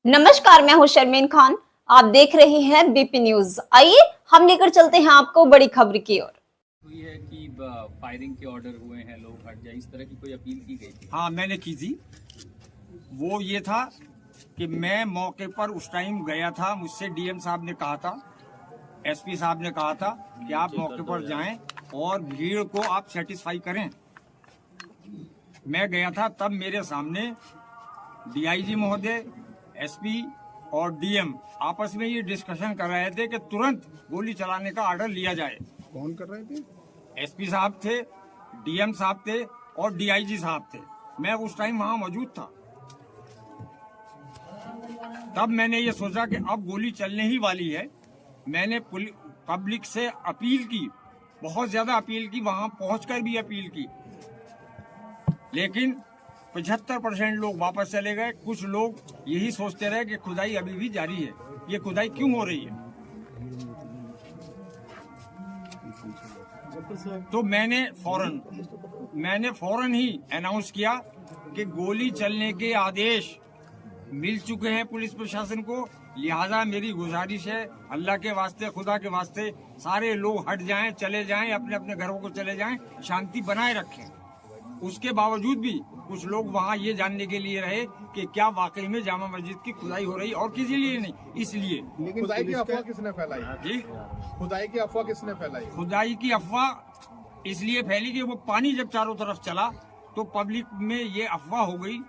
नमस्कार, मैं हूं शर्मीन खान। आप देख रहे हैं बीपी न्यूज। आइए हम लेकर चलते हैं आपको बड़ी खबर की ओर। हुई है कि फायरिंग के ऑर्डर हुए हैं, लोग हट जाए, इस तरह की कोई अपील की गई थी? हाँ, मैंने की थी। वो ये था कि मैं मौके पर उस टाइम गया था, मुझसे डीएम साहब ने कहा था, एसपी साहब ने कहा था कि आप मौके पर जाएं और भीड़ को आप सेटिस्फाई करें। मैं गया था, तब मेरे सामने डीआईजी महोदय, एसपी और डीएम आपस में ये डिस्कशन कर रहे थे कि तुरंत गोली चलाने का ऑर्डर लिया जाए। कौन कर रहे थे? एसपी साहब थे, डीएम साहब थे और डीआईजी साहब थे। मैं उस टाइम वहां मौजूद था। तब मैंने ये सोचा कि अब गोली चलने ही वाली है। मैंने पब्लिक से अपील की, बहुत ज्यादा अपील की, वहां पहुंचकर भी अपील की, लेकिन 75% लोग वापस चले गए। कुछ लोग यही सोचते रहे कि खुदाई अभी भी जारी है, ये खुदाई क्यों हो रही है। तो मैंने फौरन ही अनाउंस किया कि गोली चलने के आदेश मिल चुके हैं पुलिस प्रशासन को। लिहाजा मेरी गुजारिश है, अल्लाह के वास्ते, खुदा के वास्ते, सारे लोग हट जाएं, चले जाएं, अपने अपने घरों को चले जाएं, शांति बनाए रखें। उसके बावजूद भी कुछ लोग वहाँ ये जानने के लिए रहे कि क्या वाकई में जामा मस्जिद की खुदाई हो रही, और किसी लिए नहीं, इसलिए। लेकिन खुदाई की अफवाह किसने फैलाई? जी, खुदाई की अफवाह किसने फैलाई? खुदाई की अफवाह इसलिए फैली कि वो पानी जब चारों तरफ चला तो पब्लिक में ये अफवाह हो गई,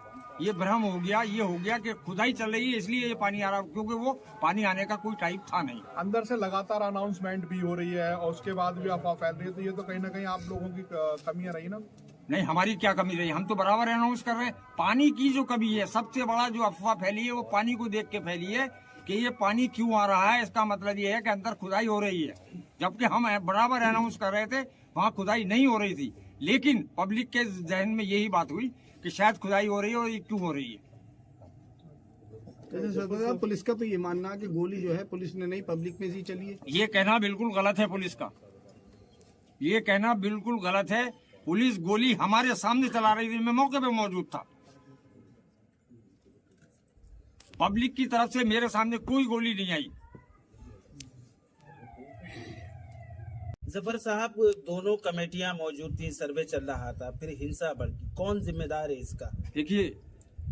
ये भ्रम हो गया, ये हो गया कि खुदाई चल रही है इसलिए ये पानी आ रहा, क्योंकि वो पानी आने का कोई टाइप था नहीं। अंदर से लगातार अनाउंसमेंट भी हो रही है और उसके बाद भी अफवाह फैल रही है, तो ये तो कहीं ना कहीं आप लोगों की कमियां रही ना? नहीं, हमारी क्या कमी रही? हम तो बराबर अनाउंस कर रहे हैं। पानी की जो कमी है, सबसे बड़ा जो अफवाह फैली है वो पानी को देख के फैली है कि ये पानी क्यों आ रहा है। इसका मतलब ये है कि अंदर खुदाई हो रही है, जबकि हम बराबर अनाउंस कर रहे थे वहाँ खुदाई नहीं हो रही थी। लेकिन पब्लिक के जहन में यही बात हुई कि शायद खुदाई हो रही है, और ये क्यों हो रही है। पुलिस का तो ये मानना है कि गोली जो है पुलिस ने नहीं, पब्लिक में ही चली है। ये कहना बिल्कुल गलत है पुलिस का, ये कहना बिल्कुल गलत है। पुलिस गोली हमारे सामने चला रही थी, मैं मौके पे मौजूद था। पब्लिक की तरफ से मेरे सामने कोई गोली नहीं आई। जफर साहब, दोनों कमेटियां मौजूद थी, सर्वे चल रहा था, फिर हिंसा बढ़ी, कौन जिम्मेदार है इसका? देखिए,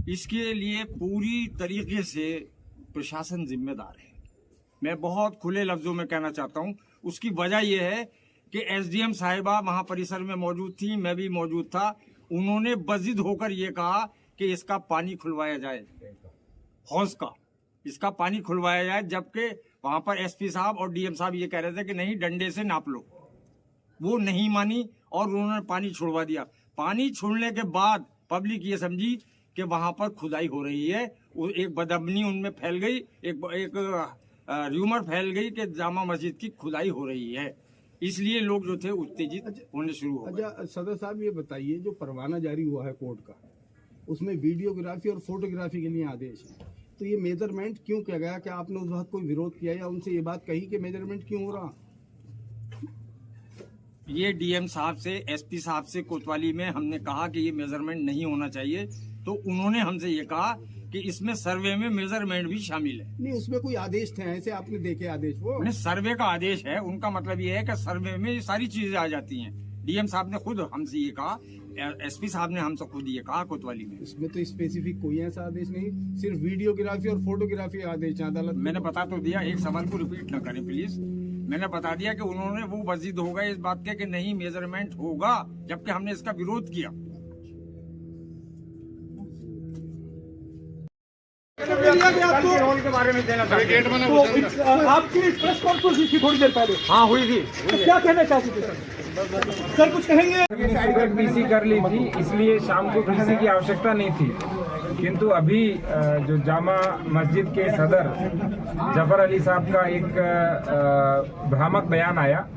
इसके लिए पूरी तरीके से प्रशासन जिम्मेदार है। मैं बहुत खुले लफ्जों में कहना चाहता हूं। उसकी वजह यह है कि एसडीएम साहिबा वहां परिसर में मौजूद थी, मैं भी मौजूद था। उन्होंने बजिद होकर ये कहा कि इसका पानी खुलवाया जाए, हौज का इसका पानी खुलवाया जाए, जबकि वहां पर एसपी साहब और डीएम साहब ये कह रहे थे कि नहीं, डंडे से नाप लो। वो नहीं मानी और उन्होंने पानी छुड़वा दिया। पानी छोड़ने के बाद पब्लिक ये समझी कि वहां पर खुदाई हो रही है। एक बदअमनी उनमें फैल गई, एक र्यूमर फैल गई कि जामा मस्जिद की खुदाई हो रही है, इसलिए लोग जो थे उत्तेजित होने शुरू हो गए। अच्छा सदर साहब, ये बताइए, जो परवाना जारी हुआ है कोर्ट का, उसमें वीडियोग्राफी और फोटोग्राफी के लिए आदेश है, तो ये मेजरमेंट क्यों किया गया? क्या आपने उस वक्त कोई विरोध किया या उनसे ये बात कही कि मेजरमेंट क्यों हो रहा? ये डीएम साहब से, एसपी साहब से कोतवाली में हमने कहा कि ये मेजरमेंट नहीं होना चाहिए, तो उन्होंने हमसे ये कहा कि इसमें सर्वे में मेजरमेंट भी शामिल है। नहीं, उसमें कोई आदेश थे ऐसे? आपने देखे आदेश? वो नहीं, सर्वे का आदेश है। उनका मतलब ये है कि सर्वे में ये सारी चीजें आ जाती हैं। डीएम साहब ने खुद हमसे ये कहा, एसपी साहब ने हमसे खुद ये कहा कोतवाली में। इसमें तो स्पेसिफिक कोई ऐसा आदेश नहीं, सिर्फ वीडियोग्राफी और फोटोग्राफी आदेश है अदालत। मैंने बता तो दिया, एक सवाल को रिपीट न करें प्लीज। मैंने बता दिया कि उन्होंने वो वजीद हो गए इस बात के कि नहीं मेजरमेंट होगा, जबकि हमने इसका विरोध किया। रोल के बारे में देना चाहिए। आपकी प्रेस कॉन्फ्रेंस हुई थी थोड़ी देर पहले। हाँ, हुई थी। तो क्या कहना चाहते थे सर? कुछ कहेंगे? सुबह पीसी कर ली थी, इसलिए शाम को पीसी की आवश्यकता नहीं थी, किंतु अभी जो जामा मस्जिद के सदर जफर अली साहब का एक भ्रामक बयान आया,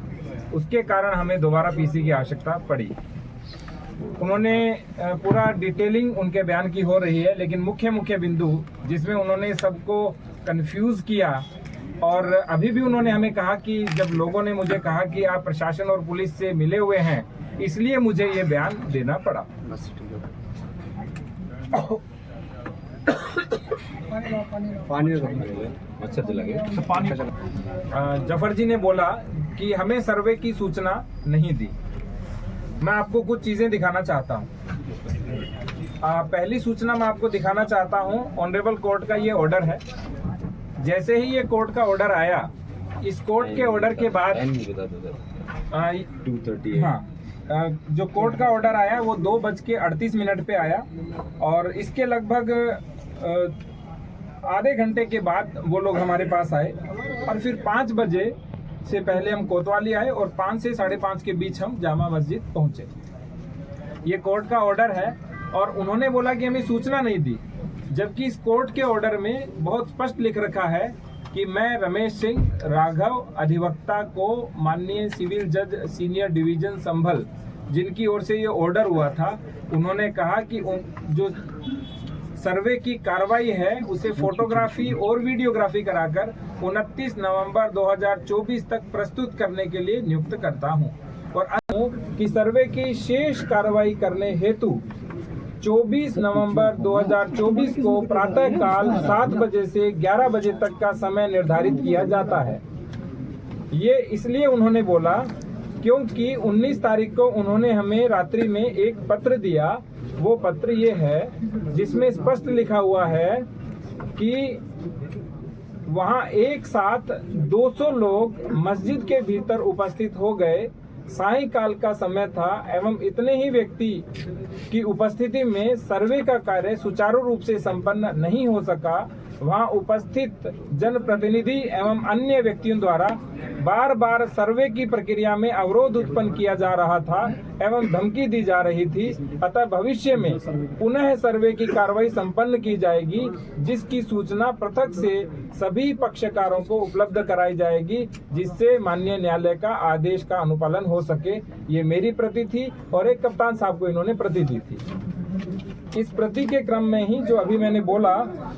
उसके कारण हमें दोबारा पीसी की आवश्यकता पड़ी। उन्होंने पूरा डिटेलिंग उनके बयान की हो रही है, लेकिन मुख्य बिंदु जिसमें उन्होंने सबको कंफ्यूज किया, और अभी भी उन्होंने हमें कहा कि जब लोगों ने मुझे कहा कि आप प्रशासन और पुलिस से मिले हुए हैं, इसलिए मुझे ये बयान देना पड़ा। जफर जी ने बोला कि हमें सर्वे की सूचना नहीं दी। मैं आपको कुछ चीजें दिखाना चाहता हूँ। पहली सूचना मैं आपको दिखाना चाहता हूँ, ऑनरेबल कोर्ट का ये ऑर्डर है। जैसे ही ये कोर्ट का ऑर्डर आया, इस कोर्ट के ऑर्डर के बाद 2:30 हाँ, जो कोर्ट का ऑर्डर आया वो 2:38 पे आया और इसके लगभग आधे घंटे के बाद वो लोग हमारे पास आए और फिर 5 बजे से पहले हम कोतवाली आए और 5 से 5:30 के बीच हम जामा मस्जिद पहुंचे। ये कोर्ट का ऑर्डर है और उन्होंने बोला कि हमें सूचना नहीं दी, जबकि इस कोर्ट के ऑर्डर में बहुत स्पष्ट लिख रखा है कि मैं रमेश सिंह राघव अधिवक्ता को माननीय सिविल जज सीनियर डिवीजन संभल, जिनकी ओर से ये ऑर्डर हुआ था, उन्होंने कहा कि जो सर्वे की कार्रवाई है उसे फोटोग्राफी और वीडियोग्राफी कराकर 29 नवंबर 2024 तक प्रस्तुत करने के लिए नियुक्त करता हूं और कि सर्वे की शेष कार्रवाई करने हेतु 24 नवंबर 2024 को प्रातः काल 7 बजे से 11 बजे तक का समय निर्धारित किया जाता है। ये इसलिए उन्होंने बोला क्योंकि 19 तारीख को उन्होंने हमें रात्रि में एक पत्र दिया। वो पत्र ये है जिसमें स्पष्ट लिखा हुआ है कि वहां एक साथ 200 लोग मस्जिद के भीतर उपस्थित हो गए। सायंकाल का समय था एवं इतने ही व्यक्ति की उपस्थिति में सर्वे का कार्य सुचारू रूप से संपन्न नहीं हो सका। वहां उपस्थित जनप्रतिनिधि एवं अन्य व्यक्तियों द्वारा बार बार सर्वे की प्रक्रिया में अवरोध उत्पन्न किया जा रहा था एवं धमकी दी जा रही थी। अतः भविष्य में पुनः सर्वे की कार्रवाई संपन्न की जाएगी, जिसकी सूचना पृथक से सभी पक्षकारों को उपलब्ध कराई जाएगी, जिससे माननीय न्यायालय का आदेश का अनुपालन हो सके। ये मेरी प्रति थी और एक कप्तान साहब को इन्होंने प्रति दी थी। इस प्रति के क्रम में ही जो अभी मैंने बोला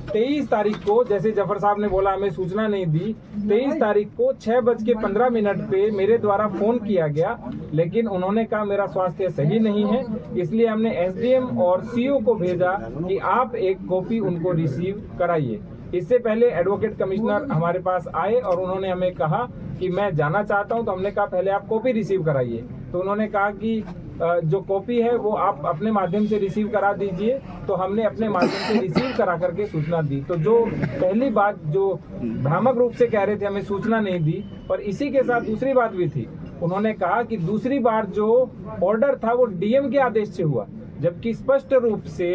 23 तारीख को, जैसे जफर साहब ने बोला हमें सूचना नहीं दी, 23 तारीख को 6:15 पे मेरे द्वारा फोन किया गया, लेकिन उन्होंने कहा मेरा स्वास्थ्य सही नहीं है, इसलिए हमने एसडीएम और सीओ को भेजा कि आप एक कॉपी उनको रिसीव कराइए। इससे पहले एडवोकेट कमिश्नर हमारे पास आए और उन्होंने हमें कहा कि मैं जाना चाहता हूं, तो हमने कहा पहले आप कॉपी रिसीव कराइए। तो उन्होंने कहा कि जो कॉपी है वो आप अपने माध्यम से रिसीव करा दीजिए। तो हमने अपने माध्यम से रिसीव करा करके सूचना दी। तो जो पहली बात जो भ्रामक रूप से कह रहे थे हमें सूचना नहीं दी, और इसी के साथ दूसरी बात भी थी, उन्होंने कहा कि दूसरी बार जो ऑर्डर था वो डीएम के आदेश से हुआ, जबकि स्पष्ट रूप से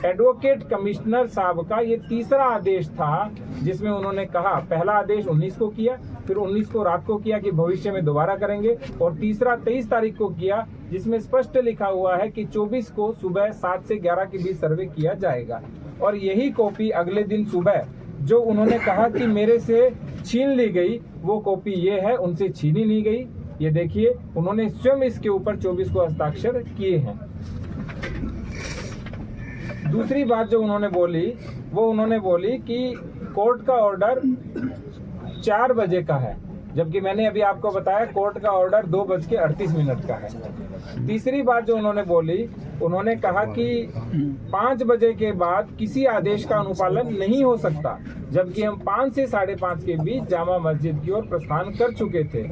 एडवोकेट कमिश्नर साहब का ये तीसरा आदेश था, जिसमें उन्होंने कहा पहला आदेश 19 को किया, फिर 19 को रात को किया कि भविष्य में दोबारा करेंगे, और तीसरा 23 तारीख को किया, जिसमें स्पष्ट लिखा हुआ है कि 24 को सुबह 7 से 11 के बीच सर्वे किया जाएगा। और यही कॉपी अगले दिन सुबह जो उन्होंने कहा कि मेरे से छीन ली गई, वो कॉपी ये है, उनसे छीनी नहीं गई। ये देखिए, उन्होंने स्वयं इसके ऊपर 24 को हस्ताक्षर किए हैं। दूसरी बात जो उन्होंने बोली, वो उन्होंने बोली कि कोर्ट का ऑर्डर 4 बजे का है, जबकि मैंने अभी आपको बताया कोर्ट का ऑर्डर 2:38 का है। तीसरी बात जो उन्होंने बोली, उन्होंने कहा कि 5 बजे के बाद किसी आदेश का अनुपालन नहीं हो सकता, जबकि हम 5 से 5:30 के बीच जामा मस्जिद की ओर प्रस्थान कर चुके थे।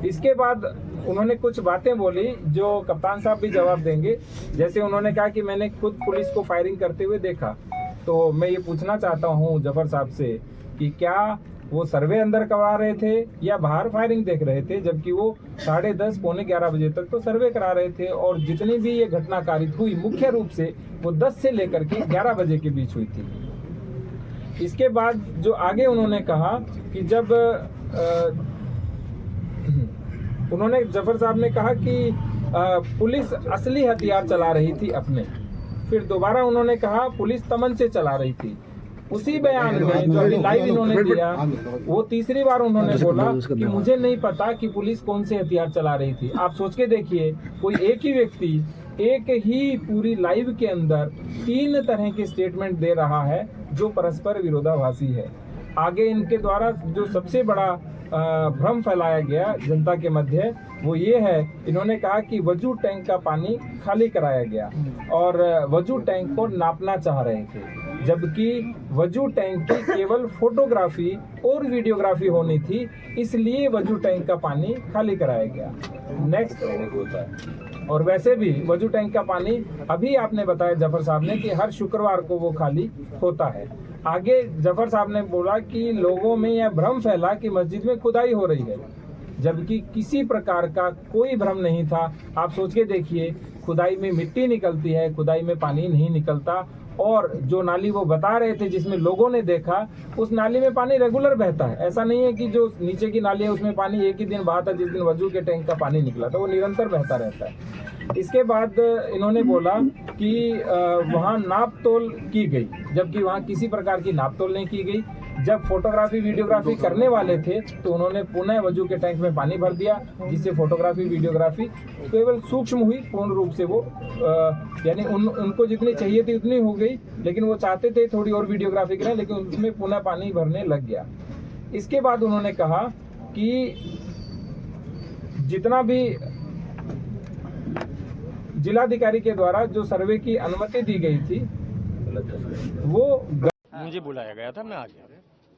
इसके बाद उन्होंने कुछ बातें बोली जो कप्तान साहब भी जवाब देंगे। जैसे उन्होंने कहा कि मैंने खुद पुलिस को फायरिंग करते हुए देखा। तो मैं ये पूछना चाहता हूँ जफर साहब से कि क्या वो सर्वे अंदर करवा रहे थे या बाहर फायरिंग देख रहे थे, जबकि वो 10:30 पौने 11 बजे तक तो सर्वे करा रहे थे। और जितनी भी ये घटना कारित हुई मुख्य रूप से वो 10 से लेकर के 11 बजे के बीच हुई थी। इसके बाद जो आगे उन्होंने कहा कि जब उन्होंने जफर साहब ने कहा कि पुलिस असली हथियार चला रही थी अपने, फिर दोबारा उन्होंने कहा पुलिस तमंचे चला रही थी। उसी बयान में जो अभी लाइव इन्होंने दिया, वो तीसरी बार उन्होंने बोला कि मुझे नहीं पता कि पुलिस कौन से हथियार चला रही थी। आप सोच के देखिए, कोई एक ही व्यक्ति एक ही पूरी लाइव के अंदर 3 तरह के स्टेटमेंट दे रहा है जो परस्पर विरोधाभासी है। आगे इनके द्वारा जो सबसे बड़ा भ्रम फैलाया गया जनता के मध्य, वो ये है, इन्होंने कहा कि वजू टैंक का पानी खाली कराया गया और वजू टैंक को नापना चाह रहे थे। जबकि वजू टैंक की केवल फोटोग्राफी और वीडियोग्राफी होनी थी, इसलिए वजू टैंक का पानी खाली कराया गया। नेक्स्ट, और वैसे भी वजू टैंक का पानी अभी आपने बताया जफर साहब ने कि हर शुक्रवार को वो खाली होता है। आगे जफर साहब ने बोला कि लोगों में यह भ्रम फैला कि मस्जिद में खुदाई हो रही है, जबकि किसी प्रकार का कोई भ्रम नहीं था। आप सोच के देखिए, खुदाई में मिट्टी निकलती है, खुदाई में पानी नहीं निकलता। और जो नाली वो बता रहे थे जिसमें लोगों ने देखा, उस नाली में पानी रेगुलर बहता है। ऐसा नहीं है कि जो नीचे की नाली है उसमें पानी एक ही दिन बहा था, जिस दिन वजू के टैंक का पानी निकला था, वो निरंतर बहता रहता है। इसके बाद इन्होंने बोला कि वहाँ नाप तोल की गई, जबकि वहाँ किसी प्रकार की नाप तोल नहीं की गई। जब फोटोग्राफी वीडियोग्राफी करने वाले थे तो उन्होंने पुनः वजू के टैंक में पानी भर दिया, जिससे फोटोग्राफी वीडियोग्राफी केवल सूक्ष्म हुई, पूर्ण रूप से वो यानी उनको जितनी चाहिए थी उतनी हो गई, लेकिन वो चाहते थे थोड़ी और वीडियोग्राफी करें, लेकिन उसमें पुनः पानी भरने लग गया। इसके बाद उन्होंने कहा कि जितना भी जिलाधिकारी के द्वारा जो सर्वे की अनुमति दी गई थी वो मुझे बुलाया गया था, मैं आ गया।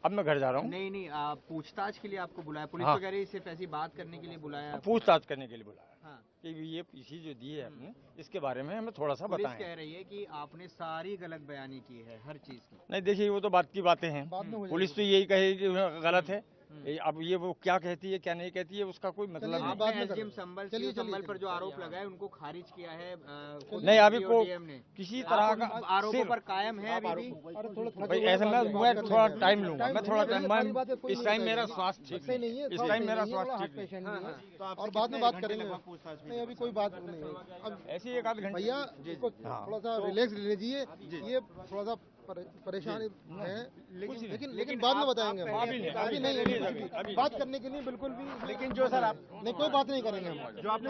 अब मैं घर जा रहा हूँ। नहीं, पूछताछ के लिए आपको बुलाया पुलिस? हाँ। तो कह रही है सिर्फ ऐसी बात करने के लिए बुलाया। पूछताछ करने के लिए बुलाया। हाँ। कि ये पीसी जो दी है आपने, इसके बारे में हमें थोड़ा सा पुलिस बताएं। कह रही है कि आपने सारी गलत बयानी की है हर चीज की। नहीं देखिए, वो तो बात की बातें हैं। पुलिस तो यही कहे कि गलत है। अब ये वो क्या कहती है क्या नहीं कहती है उसका कोई मतलब नहीं। आपने एसडीएम संबल पर जो आरोप लगाए उनको खारिज किया है। नहीं, अभी को किसी तरह का आरोपों पर कायम है अभी भी? भाई ऐसा मैं थोड़ा टाइम लूंगा, मैं थोड़ा टाइम, इस टाइम मेरा स्वास्थ्य ठीक नहीं है, इस टाइम मेरा स्वास्थ्य ठीक नहीं है, और बाद में बात करेंगे। नहीं, अभी कोई बात नहीं। ऐसे ही एक आध घंटे भैया थोड़ा सा रिलैक्स लीजिए, ये थोड़ा सा परेशानी है, लेकिन बाद में बताएंगे। अभी नहीं, बात करने के लिए बिल्कुल भी। लेकिन जो सर आप नहीं, कोई बात नहीं करेंगे हम। जो आपने